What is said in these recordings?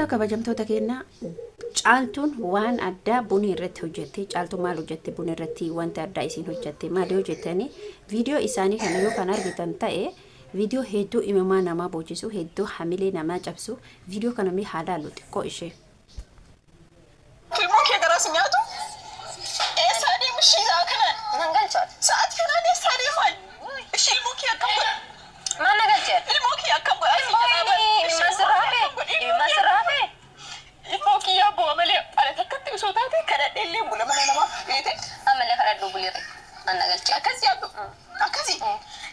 kabajamtoota keenya caaltuun waan addaa bunii irratti hojjette caaltuu maal hojjette bunii irratti wanta addaa isiin hojjette maal hojjettani viidiyoo isaanii kana yoo kan argitan ta'e viidiyoo hedduu imamaa namaa boojisu hedduu hamilee namaa cabsu viidiyoo kana mi halaalu xiqqoo ishee filmoo kee garas nyaatu eessaanii mushiisaa kanaan nan galchaat sa'aat kanaan eessaanii maal ishii ilmoo kee akkam godha maal na galchaat ilmoo kee akkam godha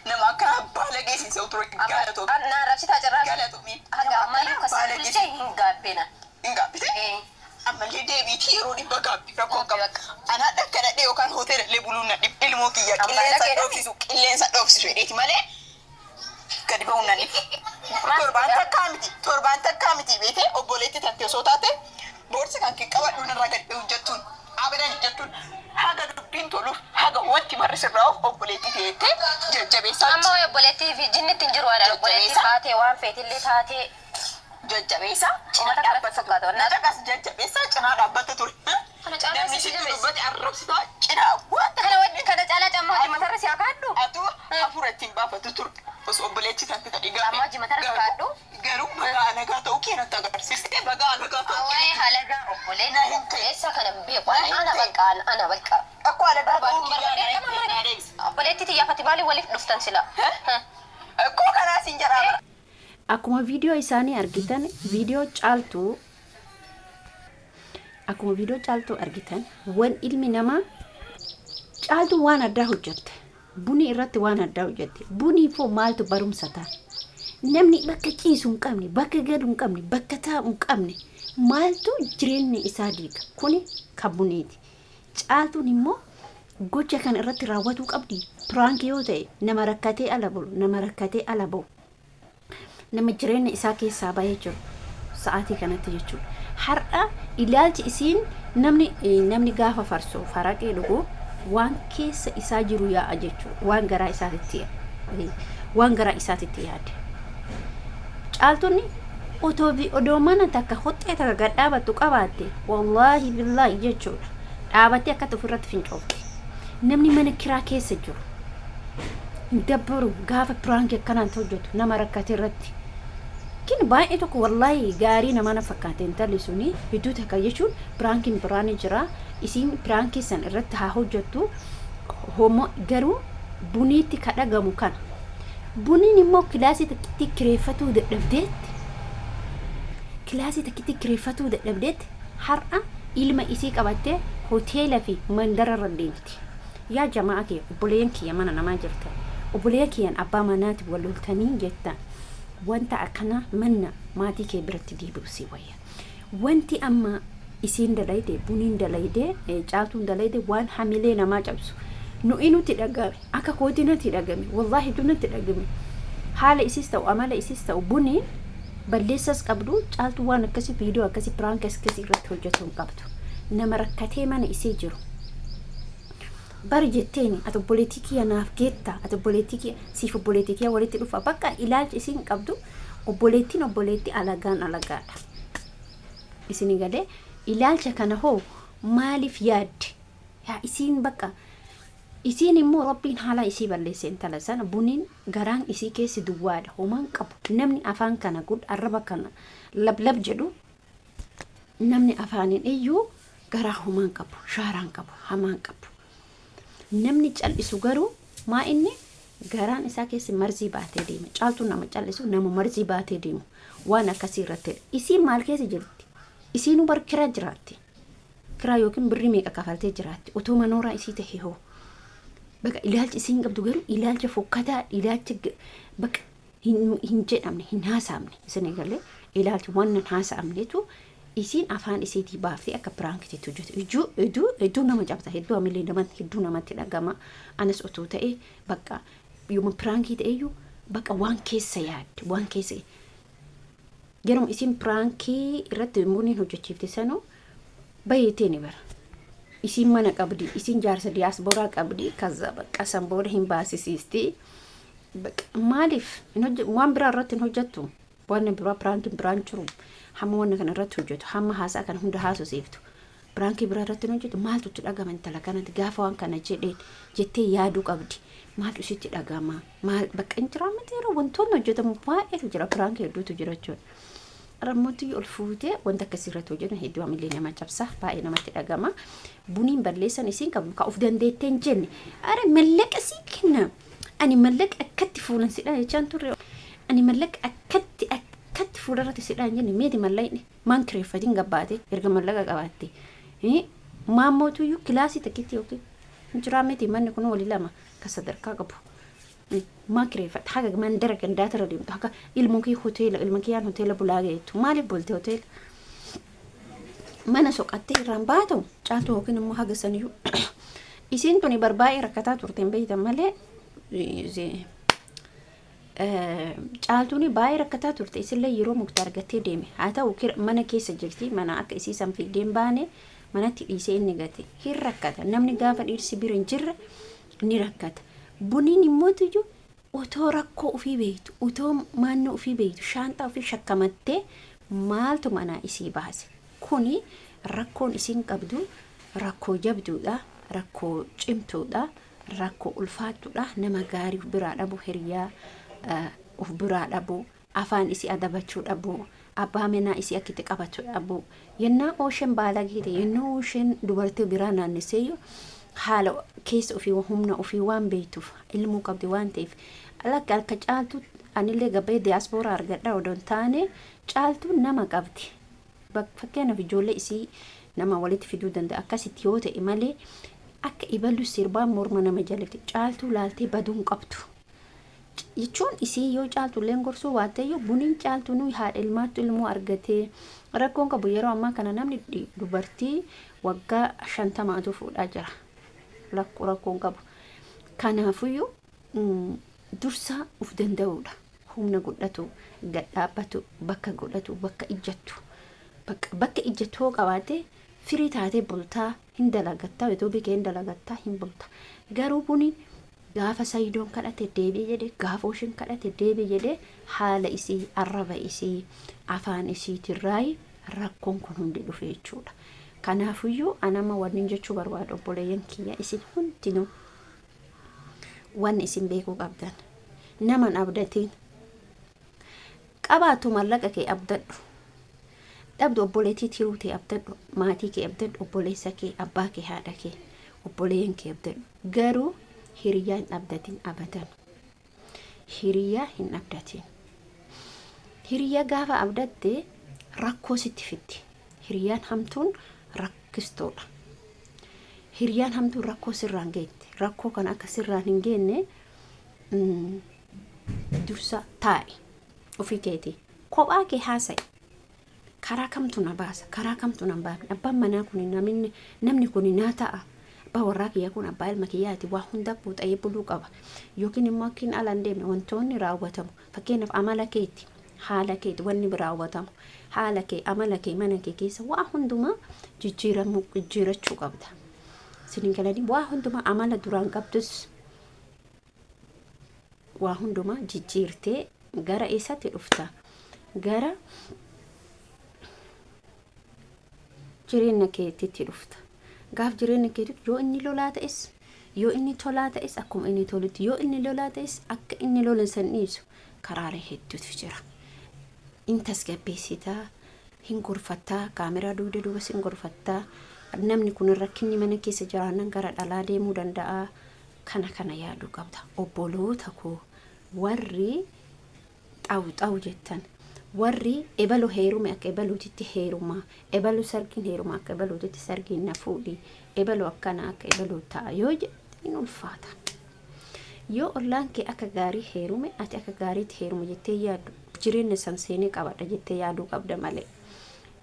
nama akka baala geessise uturo galatu na rabsita jarra galatu mi haga malu kasabulche hingabbena hingabbite ammallee deebiitii yeroo dhibba gaabbi rakkoo qaba ana dhakkana dhee yookaan hoteela illee buluun na dhib ilmoo kiyya qilleensa dhoofsisu jedheeti malee gadi ba'uun na dhib torbaan takkaa miti beete obboleetti tante osoo taate boorsa kan kee qabadhu narraa gadi ba'u jettuun abadan jettuun haga dubbiin toluuf haga wanti marrisirraa obboleetti teette jajjabeessaa amma obboleetti fi jinnitti hin jiru ada obboleetti taatee waan feetillee taatee jajjabeessaa ummata kanatti fakkaata na dhaqas jajjabeessaa cinaa dhaabbata ture namni sitti dubbate arrabsitaa cinaa wanta kana caalaa cammaa hojii matarra si akaadhu atu hafuura ittiin baafatu ture osoo obboleetti tante tadhi amma hojii matarra si akaadhu garuu bagaa alagaa ta'uu keenatti agarsiiste bagaa alagaa ta'uu awwaayee halagaa obboleetti eessa kana beeku ana bakka akkoo alagaa ta'uu bagaa obboleetti xiyyaafati maaliif waliif dhuftan sila akkoo kanaa siin jedhaa akkuma viidiyoo isaanii argitan viidiyoo caaltuu argitan wan ilmi namaa caaltuu waan addaa hojjette bunii irratti waan addaa hojjette bunii foo maaltu barumsa ta'a namni bakka ciisu hin qabne bakka gadu hin qabne bakka taa'u hin qabne maaltu jireenya isaa diiga kuni kabuniiti caaltuun immoo gocha kan irratti raawwatu qabdi prank yoo ta'e nama rakkatee ala bulu nama rakkatee ala ba'u nama jireenya isaa keessaa baay'ee jiru sa'aatii kanatti jechuudha har'a ilaalchi isiin namni gaafa farsoo faraqee dhugu waan keessa isaa jiru yaa'a jechuudha waan garaa isaatitti yaade caaltuun odoo mana takka hoxxee takka gad dhaabattu qabaatte wallaahi billaahi jechuudha dhaabattee akkatti ofirratti fincoofte namni mana kiraa keessa jiru dabbaru gaafa prank akkanaan hojjetu nama rakkate irratti kin baay'ee tokko wallaahi gaarii nama na fakkaate intalli suni hedduu takka jechuun prankiin biraanii jira isiin prankii san irratti haa hojjettu homo garuu buniitti kadhagamu kana buniin immoo kilaasii takkitti kireeffatuu dadhabdeetti har'a ilma isii qabattee hoteela fi mandara irra deemti yaa jamaa kee obboleen kiyya mana namaa jirta obbolee kiyyan abbaa manaati wal loltanii jettan wanta akkana manna maatii kee biratti deebi'u si wayya wanti amma isiin dalayde buniin dalayde caaltuun dalayde waan hamilee namaa cabsu nu inutti dhagame akka kootinatti dhagame wallaahi dunatti dhagame haala isiis ta'u amala isiis ta'u buniin balleessas qabdu caaltuu waan akkasii viidiyoo akkasii prank akkasii irratti hojjetu hin qabdu nama rakkatee mana isee jiru bari jetteeni ati obboleetii naaf geetta ati obboleetii siif obboleetii walitti dhufa bakka ilaalchi isiin qabdu obboleetti alagaadha isini galee ilaalcha kana hoo maaliif yaadde yaa isiin bakka isiin immoo rabbiin haala isii balleesse intala sana buniin garaan isii keessi duwwaadha homaan qabu namni afaan kana arraba kana lablab jedhu namni afaaniin iyyuu garaa homaan qabu shaaraan qabu hamaan qabu namni cal'isu garuu maa inni garaan isaa keessi marzii baatee deema caaltuun nama cal'isu nama marzii baatee deemu waan akkasii irratti isiin maal keessa jirti isiinu bar kiraa jiraatti kiraa yookiin birrii meeqa kafaltee jiraatti otoo manooraa isii ta'e hoo bakka ilaalchi isiin qabdu garuu ilaalcha fokkataa ilaalcha bakka hin jedhamne hin haasaamne isin egalee ilaalchi waan hin haasaamnetu isiin afaan isiitii baaftee akka piraankiitti hojjetu hedduu nama cabsa hedduu amillee hedduu namatti dhagama anas otoo ta'e bakka yooma piraankii ta'eyyuu bakka waan keessa yaadde waan keessa yeroo isiin piraankii irratti buniin hojjechiifte sanoo baay'ee ni bara isiin mana qabdi isiin jaarsa diyaasbooraa qabdi kaza bakka san booda hin baasisiisti bakka maaliif waan biraa irratti hin hojjettu waan biraan jiru hamma waan kana irratti hojjetu hamma haasaa kana hunda haasofsiiftu biraankii biraa irratti hojjetu maaltu itti dhagama intala kanatti gaafa waan kana jettee yaaduu qabdi maaltu isitti dhagama maal bakka injiraa miti yeroo wantoonni hojjetamu baay'eetu jira biraankii hedduutu jira jechuudha rammooti ol fuutee wanta akkasii irratti hojjetan hedduu amillee nama cabsa baay'ee namatti dhagama buniin balleessan isiin qabu ka of dandeettee hin jenne ara mallaqa sii kenna ani mallaqa akkatti fuulan sidha jechaan turre ani mallaqa akkatti fuularratti sidhaan jenne meeti mallaqni maan kireeffatiin gabbaate erga mallaqa qabaatte maammootuyyuu kilaasii takkitti yookiin injiraa miti manni kun walii lama ka sadarkaa qabu maa kireeffate haga mandara gandaata irra deemtu haga ilmoo kee hoteela bulaa geettu maaliif bolte hoteela mana soqattee irraan baatu caaltu yookiin immoo haga saniyyuu isiin tuni barbaa'ee rakkataa turteen beeytan malee caaltuuni baay'ee rakkataa turte isillee yeroo mukti argattee deeme haa ta'u mana keessa jirti mana akka isii san fiigdeen baane manatti dhiisee inni gate hin rakkata namni gaafa dhiirsi bira hin jirre ni rakkata buniin immoo tuju otoo rakkoo ofii beektu otoo maannoo ofii beektu shaantaa ofii shakkamattee maaltu manaa isii baase kuni rakkoon isiin qabdu rakkoo jabduudha rakkoo cimtuudha rakkoo ulfaattuudha nama gaarii biraa dhabu hiriyaa of biraa dhabu afaan isii adabachuu dhabu abbaa manaa isii akkitti qabachuu dhabu yennaa ooshen baalageete yennaa ooshen dubartii biraa naannesseeyyu haala keessa ofii humna ofii waan beektuuf ilmuu qabdi waan ta'eef akka caaltu anillee gabbee diyaaspooraa argadha odoon taane caaltu nama qabdi fakkeenyaaf ijoollee isii nama walitti fiduu danda'a akkasitti yoo ta'e malee akka iballu sirbaan morma nama jalatti caaltu laaltee baduun qabdu jechuun isii yoo caaltu illee gorsuu waateeyyu buniin caaltu nuyi haadha ilmaattu ilmoo argatee rakkoon qabu yeroo ammaa kana namni dubartii waggaa 50 fuudhaa jira rakkoon qabu kanaafuyyuu dursa uf danda'uudha humna godhatu gadhaabbatu bakka godhatu bakka ijjattuu qabaate firii taatee bultaa hin dalagattaa yoo bikee hin dalagattaa hin bultaa garuu buniin gaafa sayidoon kadhate deebii jedhe gaafa ooshin kadhate deebii jedhe haala isii arraba isii afaan isiitirraayi rakkoon kun hundi dhufe jechuudha kanaafuyyuu anama wanni jechuu barbaadu obboleeyyan kiyya isin hundinuu wanni isin beekuu qabdan naman abdatiin qabaatu mallaqa kee abdadhu dhabdu obboleetii tiruu ta'e abdadhu maatii kee abdadhu obboleessa kee abbaa kee haadha kee obboleeyyan kee abdadhu garuu hiriyaa hin abdatin abadan hiriyaa hin abdatin hiriyaa gaafa abdatte rakkoo sitti fitti hiriyaan hamtuun rakkistoodha hiriyaan hamtuun rakkoo sirraan geette rakkoo kana akka sirraan hin geenne dursa taa'e ofii keetii kophaa kee haasa'i karaa kamtu na baasa karaa kamtu na baafne abbaan manaa kun namni kun naa ta'a warraa kiyya kun abbaa ilma kiyyaati waa hunda buuxa'ee buluu qaba yookiin immoo akkin alaan deemne wantoonni raawwatamu fakkeenyaaf amala keetti haala keetti wanni raawwatamu haala kee amala kee mana kee keessa waa hundumaa jijjiirachuu qabda sinin galanii waa hundumaa amala duraan qabdus waa hundumaa jijjiirtee gara eessatti dhufta gara jireenya keetitti dhufta gaaf jireenya keetitti yoo inni lolaa ta'es yoo inni tolaa ta'es akkuma inni tolutti yoo inni lolaa ta'es akka inni lolan san dhiisu karaalee hedduutu jira in tasgabbeessitaa hin gorfattaa kaameraa duuba duuba sin gorfattaa namni kun rakkinni mana keessa jiraannan gara dhalaa deemuu danda'a kana yaaduu qabda obboloota koo warri xawu jettan warri ebalu heerume akka ebaluutitti heerumaa ebalu sargiin heerumaa akka ebaluutitti sargiin na fuudhi ebalu akkana akka ebaluu ta'a yoo jedhin ulfaata yoo ollaan kee akka gaarii heerume ati akka gaariitti heerume jettee yaadu jireenya san seenee qabadha jettee yaaduu qabda malee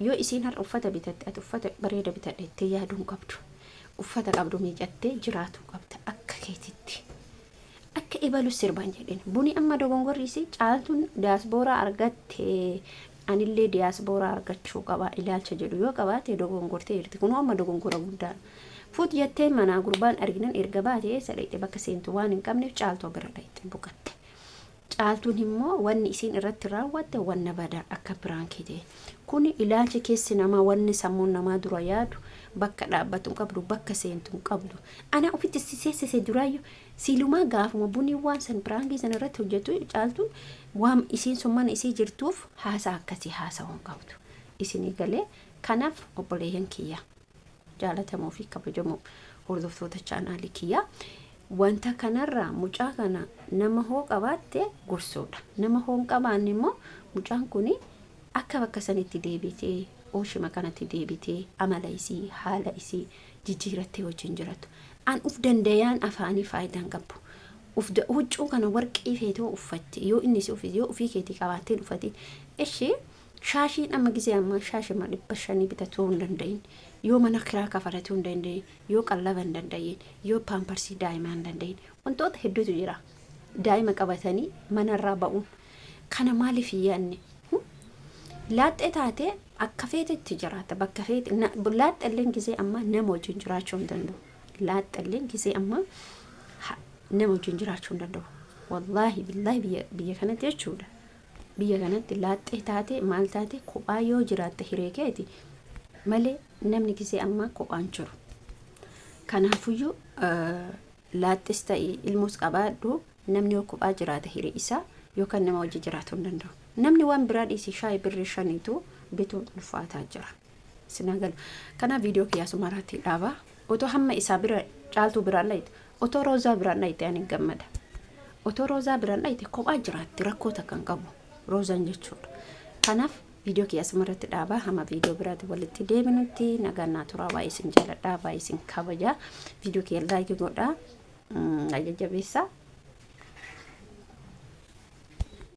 yoo isiin har uffata bitatte ati uffata bareeda bitadha jettee yaaduu hin qabdu uffata qabdu miicattee jiraatuu qabda akka keetitti akka ebalu sirban jedhen buni amma dogongorriisi caaltuun diyaaspooraa argatte anillee diyaaspooraa argachuu qaba ilaalcha jedhu yoo qabaate dogongortee jirti kun amma dogongora guddaa fuut jettee manaa gurbaan arginan erga baate sadheete bakka seentu waan hin qabneef caaltuu bira dhayte bukatte caaltuun immoo wanni isiin irratti raawwatte wanna badaa akka biraankii ta'e. Kuni ilaalchi keessi namaa wanni sammuun namaa dura yaadu bakka dhaabbatu hin qabdu bakka seentu hin qabdu. Ana ofitti seessise duraayyuu siilumaa gaafuma bunii waan san biraankii san irratti hojjetu caaltuun waan isiin sun mana isii jirtuuf haasaa akkasii haasa'uu hin qabdu. Isinii galee kanaaf obboleeyyan kiyya jaalatamuu fi kabajamoo hordoftoota chaanaalii kiyya. Wanta kanarraa mucaa kana nama hoo qabaatte gorsuudha. Nama hoo hin qabaanne immoo mucaan kuni akka bakka sanitti deebitee ooshima kanatti deebitee amala isii haala isii jijjiirattee wajjin jiratu. An uf dandayaan afaanii faayidaan qabu. Huccuu kana warqii feetoo uffatte yoo inni si ufii yoo ufii keetii qabaattee uffate ishee shaashiin amma gisee amma shaashima 500 bitatuu hin danda'in. Yoo mana kiraa kafaratuu hin danda'in, yoo qallaba hin danda'in, yoo paamparsii daa'imaa hin danda'in, wantoota hedduutu jira. Daa'ima qabatanii manarraa ba'uun kana maaliif yaadne? Laaxxee taatee akka feetetti jiraata bakka feete. Laaxxalleen gisee amma nama wajjin jiraachuu hin danda'u. Laaxxalleen gisee amma nama wajjin jiraachuu hin danda'u. Wallaahi billaahi biyya kanatti jechuudha. Biyya kanatti laaxxee taatee maal taatee kophaa yoo jiraatte hiree keeti malee namni gisee amma kophaan jiru. Kanaafuyyuu laaxxis ta'e ilmoos qabaadhu namni yoo kophaa jiraata hiree isaa yookaan nama wajjin jiraachuu hin danda'u. Namni waan biraa dhiisii shaayii birrii 5 bituun ulfaataa jira. Sinagalu. Kana viidiyoo kiyyaasuu maraatti dhaabaa. Otoo hamma isaa bira caaltuu biraan dhayite otoo roozaa biraan dhayite ani gammada. Otoo roozaa biraan dhayite kophaa jiraatti rakkoota kan qabu roozaan jechuudha. Kanaaf viidiyoo kiyyaasuu maraatti dhaabaa. Hamma viidiyoo biraatti walitti deebinutti nagaa turaa waa'ee isin jaaladhaa waa'ee isin kabajaa. Viidiyoo kiyya laayikii godhaa. Ajajjabeessaa.